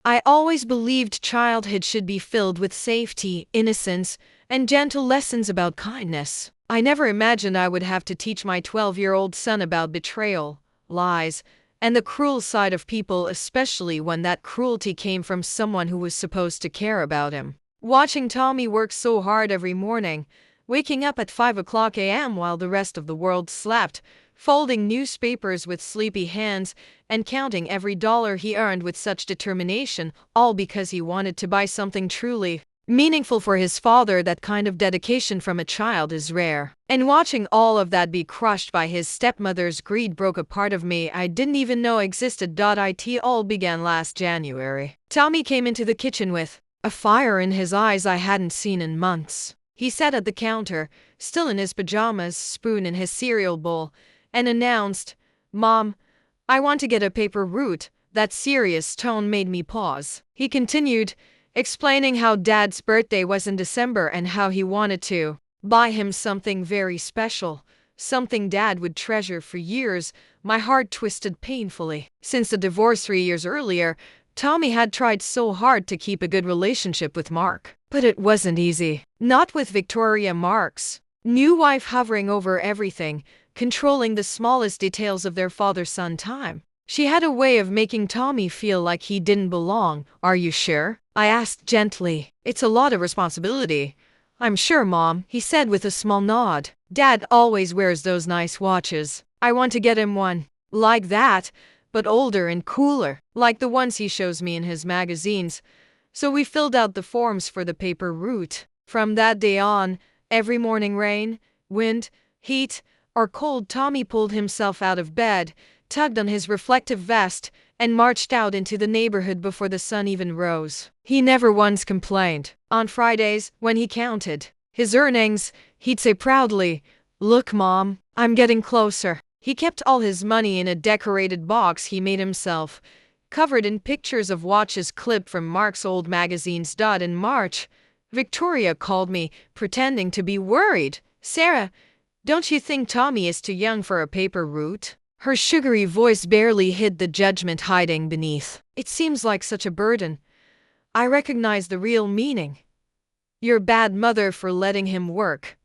I always believed childhood should be filled with safety, innocence, and gentle lessons about kindness. I never imagined I would have to teach my 12-year-old son about betrayal, lies, and the cruel side of people, especially when that cruelty came from someone who was supposed to care about him. Watching Tommy work so hard every morning, waking up at 5 o'clock a.m. while the rest of the world slept, folding newspapers with sleepy hands, and counting every dollar he earned with such determination, all because he wanted to buy something truly meaningful for his father. That kind of dedication from a child is rare. And watching all of that be crushed by his stepmother's greed broke a part of me I didn't even know existed. It all began last January. Tommy came into the kitchen with a fire in his eyes I hadn't seen in months. He sat at the counter, still in his pajamas, spoon in his cereal bowl, and announced, "Mom, I want to get a paper route." That serious tone made me pause. He continued, explaining how Dad's birthday was in December and how he wanted to buy him something very special, something Dad would treasure for years. My heart twisted painfully. Since the divorce 3 years earlier, Tommy had tried so hard to keep a good relationship with Mark. But it wasn't easy. Not with Victoria, Mark's new wife, hovering over everything, controlling the smallest details of their father-son time. She had a way of making Tommy feel like he didn't belong. "Are you sure?" I asked gently. "It's a lot of responsibility." "I'm sure, Mom," he said with a small nod. "Dad always wears those nice watches. I want to get him one like that, but older and cooler, like the ones he shows me in his magazines." So we filled out the forms for the paper route. From that day on, every morning, rain, wind, heat, or cold, Tommy pulled himself out of bed, tugged on his reflective vest, and marched out into the neighborhood before the sun even rose. He never once complained. On Fridays, when he counted his earnings, he'd say proudly, "Look, Mom, I'm getting closer." He kept all his money in a decorated box he made himself, covered in pictures of watches clipped from Mark's old magazines. In March, Victoria called me, pretending to be worried. "Sarah, don't you think Tommy is too young for a paper route?" Her sugary voice barely hid the judgment hiding beneath. "It seems like such a burden." I recognize the real meaning. "You're a bad mother for letting him work.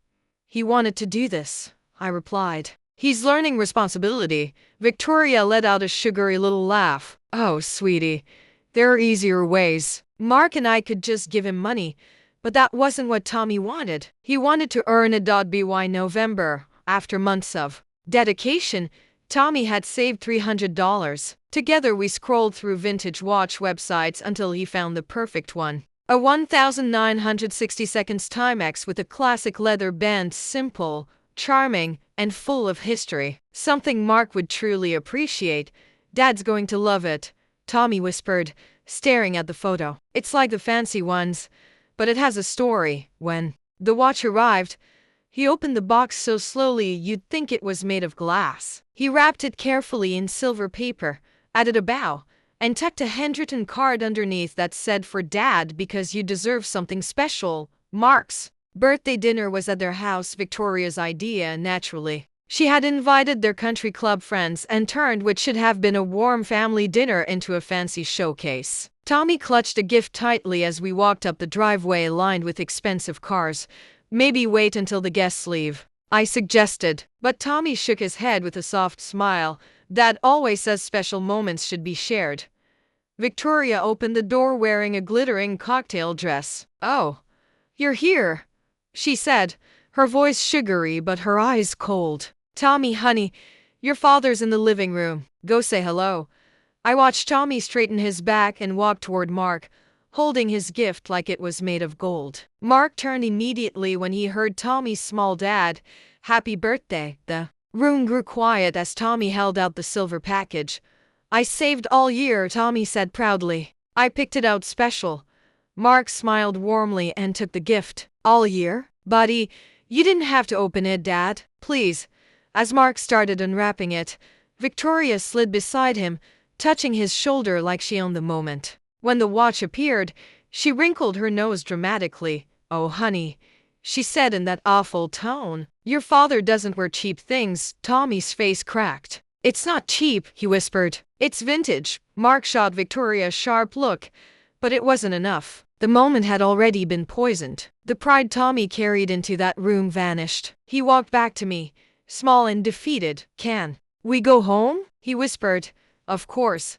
He wanted to do this," I replied. "He's learning responsibility." Victoria let out a sugary little laugh. "Oh, sweetie, there are easier ways. Mark and I could just give him money, but that wasn't what Tommy wanted. He wanted to earn a by November." After months of dedication, Tommy had saved $300. Together we scrolled through vintage watch websites until he found the perfect one. A 1960 Timex with a classic leather band, simple, charming, and full of history. "Something Mark would truly appreciate. Dad's going to love it," Tommy whispered, staring at the photo. "It's like the fancy ones, but it has a story." When the watch arrived, he opened the box so slowly you'd think it was made of glass. He wrapped it carefully in silver paper, added a bow, and tucked a handwritten card underneath that said, "For Dad, because you deserve something special." Mark's birthday dinner was at their house, Victoria's idea, naturally. She had invited their country club friends and turned what should have been a warm family dinner into a fancy showcase. Tommy clutched a gift tightly as we walked up the driveway lined with expensive cars. "Maybe wait until the guests leave," I suggested. But Tommy shook his head with a soft smile. "Dad always says special moments should be shared." Victoria opened the door wearing a glittering cocktail dress. "Oh, you're here," she said, her voice sugary but her eyes cold. "Tommy, honey, your father's in the living room. Go say hello." I watched Tommy straighten his back and walk toward Mark, holding his gift like it was made of gold. Mark turned immediately when he heard Tommy's small "Dad, happy birthday." The room grew quiet as Tommy held out the silver package. "I saved all year," Tommy said proudly. "I picked it out special." Mark smiled warmly and took the gift. "All year? Buddy, you didn't have to open it, Dad. Please." As Mark started unwrapping it, Victoria slid beside him, touching his shoulder like she owned the moment. When the watch appeared, she wrinkled her nose dramatically. "Oh, honey," she said in that awful tone. "Your father doesn't wear cheap things." Tommy's face cracked. It's not cheap, he whispered. It's vintage. Mark shot Victoria a sharp look, but it wasn't enough. The moment had already been poisoned. The pride Tommy carried into that room vanished. He walked back to me, small and defeated. Can we go home? He whispered. Of course,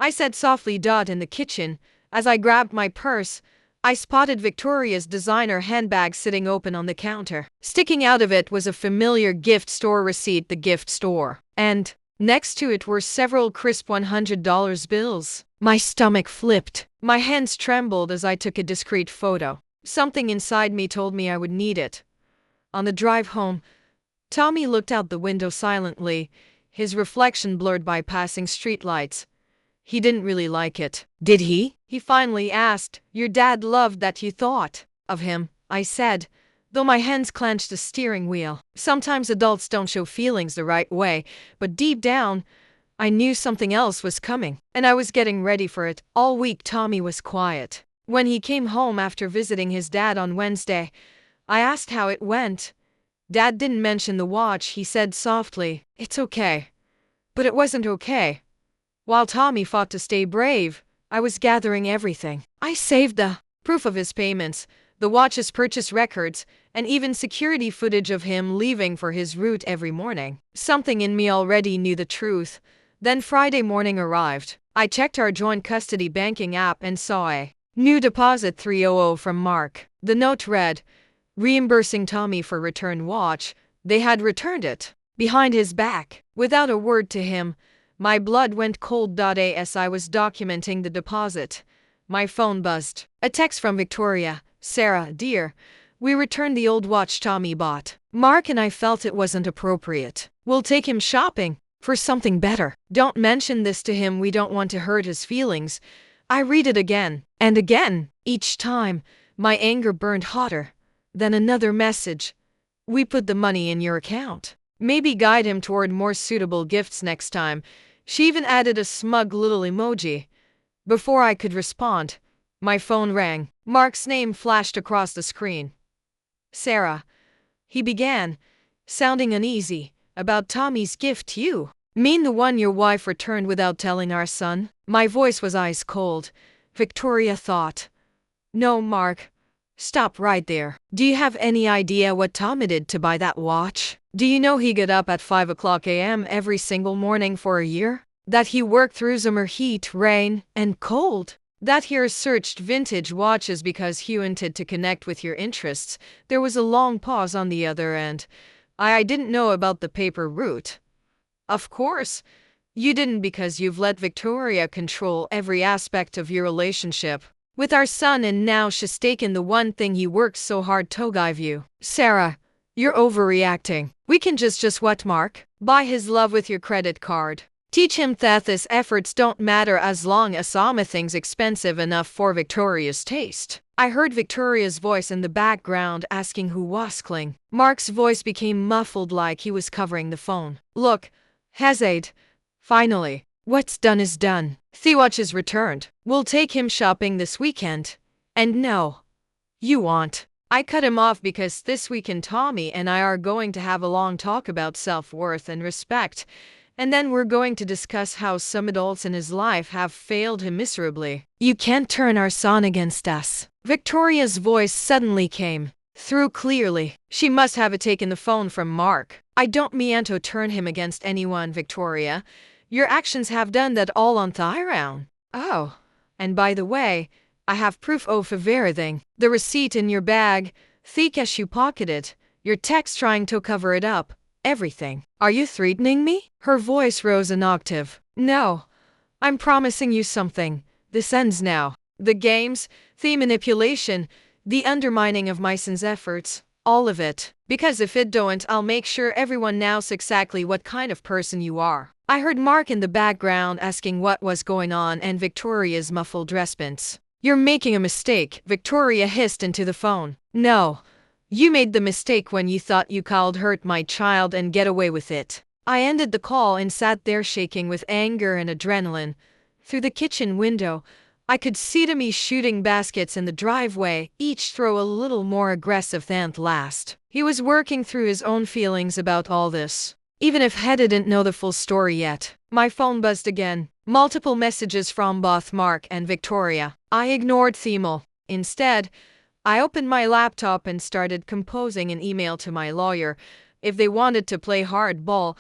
I said softly. In the kitchen, as I grabbed my purse, I spotted Victoria's designer handbag sitting open on the counter. Sticking out of it was a familiar gift store receipt, the gift store. And next to it were several crisp $100 bills. My stomach flipped. My hands trembled as I took a discreet photo. Something inside me told me I would need it. On the drive home, Tommy looked out the window silently, his reflection blurred by passing streetlights. He didn't really like it. Did he? He finally asked. Your dad loved that you thought of him, I said, though my hands clenched the steering wheel. Sometimes adults don't show feelings the right way, but deep down, I knew something else was coming, and I was getting ready for it. All week, Tommy was quiet. When he came home after visiting his dad on Wednesday, I asked how it went. Dad didn't mention the watch. He said softly, "It's okay." But it wasn't okay. While Tommy fought to stay brave, I was gathering everything. I saved the proof of his payments, the watch's purchase records, and even security footage of him leaving for his route every morning. Something in me already knew the truth. Then Friday morning arrived. I checked our joint custody banking app and saw a new deposit 300 from Mark. The note read, reimbursing Tommy for returned watch. They had returned it. Behind his back. Without a word to him, my blood went cold. As I was documenting the deposit, my phone buzzed. A text from Victoria. Sarah, dear, we returned the old watch Tommy bought. Mark and I felt it wasn't appropriate. We'll take him shopping for something better. Don't mention this to him. We don't want to hurt his feelings. I read it again and again. Each time, my anger burned hotter. Then another message. We put the money in your account. Maybe guide him toward more suitable gifts next time. She even added a smug little emoji. Before I could respond, my phone rang. Mark's name flashed across the screen. Sarah, he began, sounding uneasy. About Tommy's gift, you mean the one your wife returned without telling our son? My voice was ice cold. Victoria thought. No, Mark. Stop right there. Do you have any idea what Tommy did to buy that watch? Do you know he got up at 5 o'clock a.m. every single morning for a year? That he worked through summer heat, rain, and cold? That he researched vintage watches because he wanted to connect with your interests? There was a long pause on the other end. I didn't know about the paper route. Of course, you didn't, because you've let Victoria control every aspect of your relationship with our son, and now she's taken the one thing he worked so hard to give you. Sarah, you're overreacting. We can just what, Mark? Buy his love with your credit card. Teach him that his efforts don't matter as long as something's expensive enough for Victoria's taste. I heard Victoria's voice in the background asking who was calling. Mark's voice became muffled, like he was covering the phone. Look, Hazade. Finally, what's done is done. The watch is returned. We'll take him shopping this weekend. And no, you won't. I cut him off because this weekend Tommy and I are going to have a long talk about self-worth and respect. And then we're going to discuss how some adults in his life have failed him miserably. You can't turn our son against us. Victoria's voice suddenly came through clearly. She must have taken the phone from Mark. I don't mean to turn him against anyone, Victoria. Your actions have done that all on Tyrone. Oh, and by the way, I have proof of everything. The receipt in your bag, the cash you pocketed, your text trying to cover it up. Everything. Are you threatening me? Her voice rose an octave. No, I'm promising you something. This ends now. The games, the manipulation, the undermining of my son's efforts, all of it. Because if it don't, I'll make sure everyone knows exactly what kind of person you are. I heard Mark in the background asking what was going on, and Victoria's muffled response. You're making a mistake, Victoria hissed into the phone. No. You made the mistake when you thought you could hurt my child and get away with it. I ended the call and sat there shaking with anger and adrenaline. Through the kitchen window, I could see Tommy shooting baskets in the driveway, each throw a little more aggressive than the last. He was working through his own feelings about all this. even if Head didn't know the full story yet. My phone buzzed again. Multiple messages from both Mark and Victoria. I ignored Themel. Instead, I opened my laptop and started composing an email to my lawyer. If they wanted to play hardball,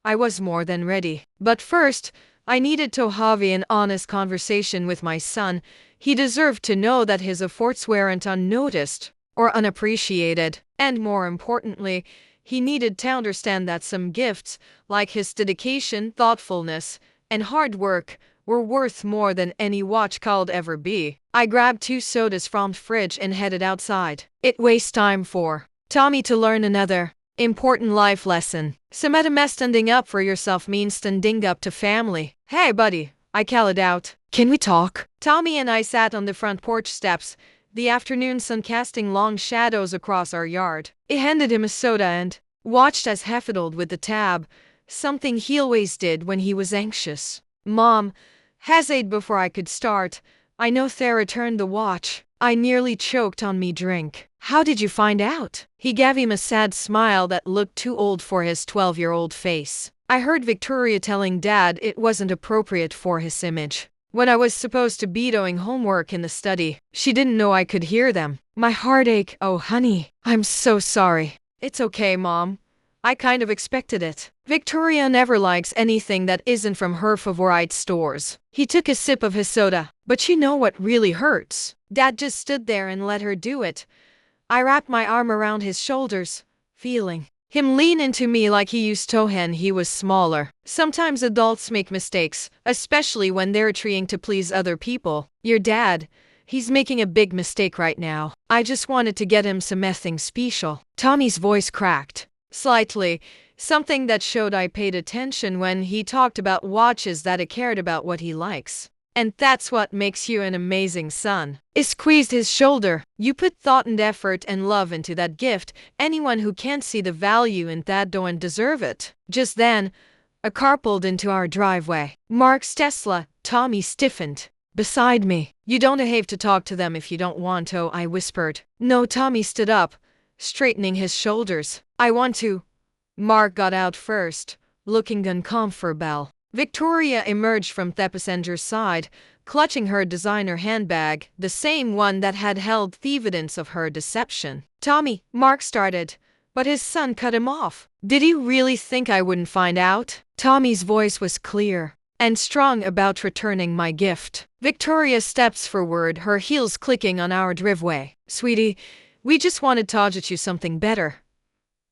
I was more than ready. But first, I needed to have an honest conversation with my son. He deserved to know that his efforts weren't unnoticed or unappreciated. And more importantly, he needed to understand that some gifts, like his dedication, thoughtfulness, and hard work, were worth more than any watch could ever be. I grabbed 2 sodas from the fridge and headed outside. It wastes time for Tommy to learn another important life lesson. Sometimes standing up for yourself means standing up to family. Hey buddy, I called out. Can we talk? Tommy and I sat on the front porch steps, the afternoon sun casting long shadows across our yard. I handed him a soda and watched as he fiddled with the tab, something he always did when he was anxious. Mom hesitated before I could start. I know Thea returned the watch. I nearly choked on me drink. How did you find out? He gave him a sad smile that looked too old for his 12-year-old face. I heard Victoria telling Dad it wasn't appropriate for his image. When I was supposed to be doing homework in the study, she didn't know I could hear them. My heart ached. Oh honey, I'm so sorry. It's okay, Mom. I kind of expected it. Victoria never likes anything that isn't from her favorite stores. He took a sip of his soda. But you know what really hurts? Dad just stood there and let her do it. I wrapped my arm around his shoulders, feeling him lean into me like he used to when he was smaller. Sometimes adults make mistakes, especially when they're trying to please other people. Your dad, he's making a big mistake right now. I just wanted to get him something special. Tommy's voice cracked slightly, something that showed I paid attention when he talked about watches, that I cared about what he likes. And that's what makes you an amazing son. I squeezed his shoulder. You put thought and effort and love into that gift. Anyone who can't see the value in that don't deserve it. Just then, a car pulled into our driveway. Mark's Tesla. Tommy stiffened beside me. You don't have to talk to them if you don't want to, I whispered. No, Tommy stood up, straightening his shoulders. I want to. Mark got out first, looking uncomfortable. Victoria emerged from the passenger's side, clutching her designer handbag, the same one that had held the evidence of her deception. Tommy, Mark started, but his son cut him off. Did you really think I wouldn't find out? Tommy's voice was clear and strong about returning my gift. Victoria steps forward, her heels clicking on our driveway. Sweetie, we just wanted to get you something better.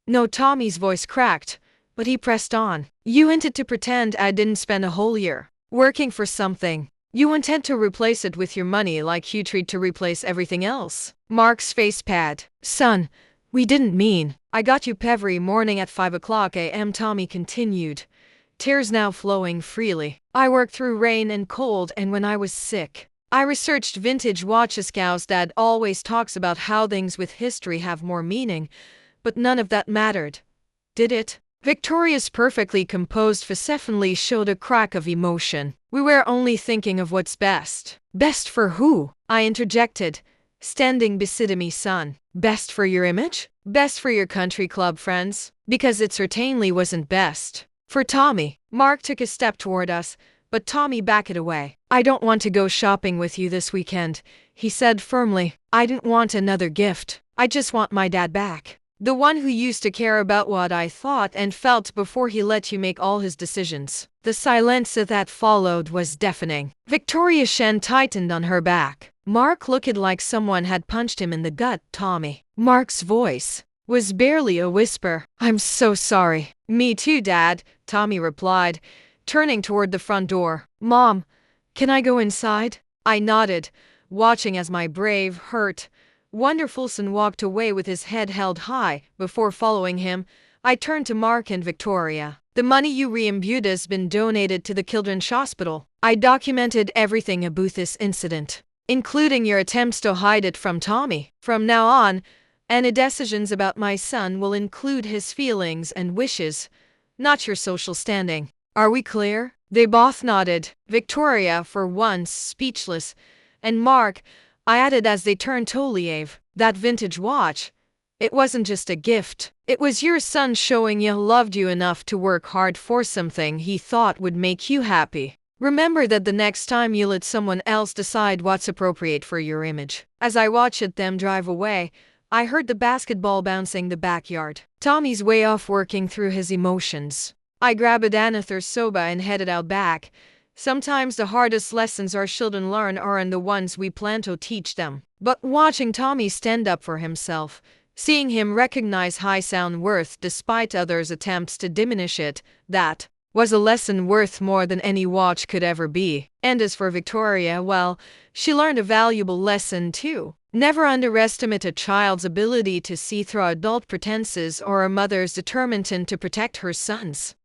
No, Tommy's voice cracked, but he pressed on. You wanted to pretend I didn't spend a whole year working for something. You intend to replace it with your money like you tried to replace everything else. Mark's face paled. Son, we didn't mean. I got you every morning at 5 o'clock a.m. Tommy continued, tears now flowing freely. I worked through rain and cold, and when I was sick, I researched vintage watches. Gau's dad always talks about how things with history have more meaning, but none of that mattered. Did it? Victoria's perfectly composed face definitely showed a crack of emotion. We were only thinking of what's best. Best for who? I interjected, standing beside me. Son, best for your image? Best for your country club friends? Because it certainly wasn't best for Tommy. Mark took a step toward us, but Tommy backed away. I don't want to go shopping with you this weekend, he said firmly. I didn't want another gift. I just want my dad back. The one who used to care about what I thought and felt before he let you make all his decisions. The silence that followed was deafening. Victoria's chin tightened on her back. Mark looked like someone had punched him in the gut. Tommy. Mark's voice was barely a whisper. I'm so sorry. Me too, Dad, Tommy replied, turning toward the front door. Mom, can I go inside? I nodded, watching as my brave, hurt, wonderful son walked away with his head held high. Before following him, I turned to Mark and Victoria. The money you reimbued has been donated to the Children's Hospital. I documented everything about this incident, including your attempts to hide it from Tommy. From now on, any decisions about my son will include his feelings and wishes, not your social standing. Are we clear? They both nodded, Victoria for once speechless, and Mark, I added as they turned to leave. That vintage watch, It wasn't just a gift. It was your son showing you loved you enough to work hard for something he thought would make you happy. Remember that the next time you let someone else decide what's appropriate for your image. As I watched them drive away, I heard the basketball bouncing the backyard. Tommy's way off working through his emotions. I grabbed another soba and headed out back. Sometimes the hardest lessons our children learn aren't the ones we plan to teach them. But watching Tommy stand up for himself, seeing him recognize high self-worth despite others' attempts to diminish it, that was a lesson worth more than any watch could ever be. And as for Victoria, well, she learned a valuable lesson too. Never underestimate a child's ability to see through adult pretenses or a mother's determination to protect her sons.